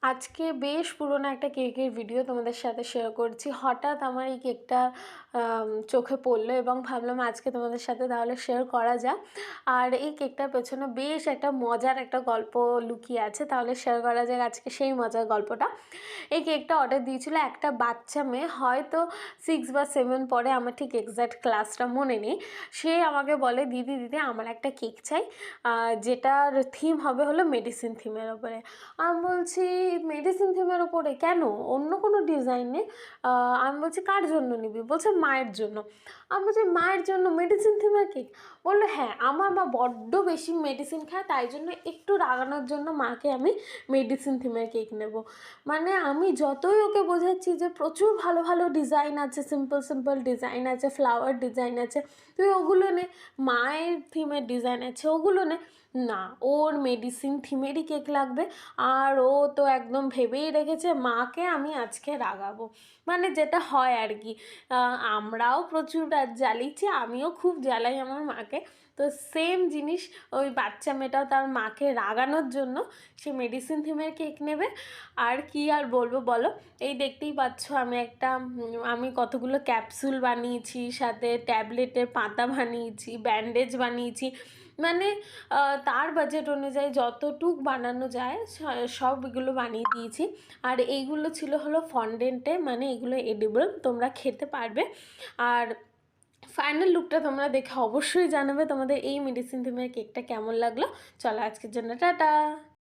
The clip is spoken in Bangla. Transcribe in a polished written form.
আজকে বেশ পুরনো একটা কেকের ভিডিও তোমাদের সাথে শেয়ার করছি। হঠাৎ আমার এই কেকটা চোখে পড়লো এবং ভাবলাম আজকে তোমাদের সাথে তাহলে শেয়ার করা যাক। আর এই কেকটার পেছনে বেশ একটা মজার একটা গল্প লুকিয়ে আছে, তাহলে শেয়ার করা যাক আজকে সেই মজার গল্পটা। এই কেকটা অর্ডার দিয়েছিল একটা বাচ্চা মেয়ে, হয়তো 6 বা 7 পড়ে, আমার ঠিক এক্স্যাক্ট ক্লাসটা মনে নেই। সে আমাকে বলে, দিদি দিদি আমার একটা কেক চাই, যেটার থিম হবে হলো মেডিসিন থিমের ওপরে। আমি বলছি মেডিসিন থিমের ওপরে কেন, অন্য কোনো ডিজাইন নেই? আমি বলছি কার জন্য নিবি? বলছে মায়ের জন্য। আমি বলছি মায়ের জন্য মেডিসিন থিমের কেক? বললো হ্যাঁ, আমার মা বড্ড বেশি মেডিসিন খায়, তাই জন্য একটু রাগানোর জন্য মাকে আমি মেডিসিন থিমের কেক নেব। মানে আমি যতই ওকে বোঝাচ্ছি যে প্রচুর ভালো ভালো ডিজাইন আছে, সিম্পল সিম্পল ডিজাইন আছে, ফ্লাওয়ার ডিজাইন আছে, তুই ওগুলো নে, মায়ের থিমের ডিজাইন আছে ওগুলো নে। না, ওর মেডিসিন থিমেরই কেক লাগবে। আর ও তো একদম ভেবেই রেখেছে মাকে আমি আজকে রাগাবো, মানে যেটা হয় আর কি। আমরাও প্রচুর রাত জ্বালিয়েছি, আমিও খুব জ্বালাই আমার মাকে। তো সেম জিনিস ওই বাচ্চা মেয়েটাও তার মাকে রাগানোর জন্য সে মেডিসিন থিমের কেক নেবে। আর কি আর বলবো বলো, এই দেখতেই পাচ্ছ আমি কতগুলো ক্যাপসুল বানিয়েছি, সাথে ট্যাবলেটের পাতা বানিয়েছি, ব্যান্ডেজ বানিয়েছি। মানে তার বাজেট অনুযায়ী যতটুক বানানো যায় সবগুলো বানিয়ে দিয়েছি। আর এইগুলো ছিল হলো ফন্ডেন্টে, মানে এগুলো এডিবল, তোমরা খেতে পারবে। আর ফাইনাল লুকটা তোমরা দেখে অবশ্যই জানাবে তোমাদের এই মেডিসিন থিমের কেকটা কেমন লাগলো। চলো আজকের জন্য টাটা।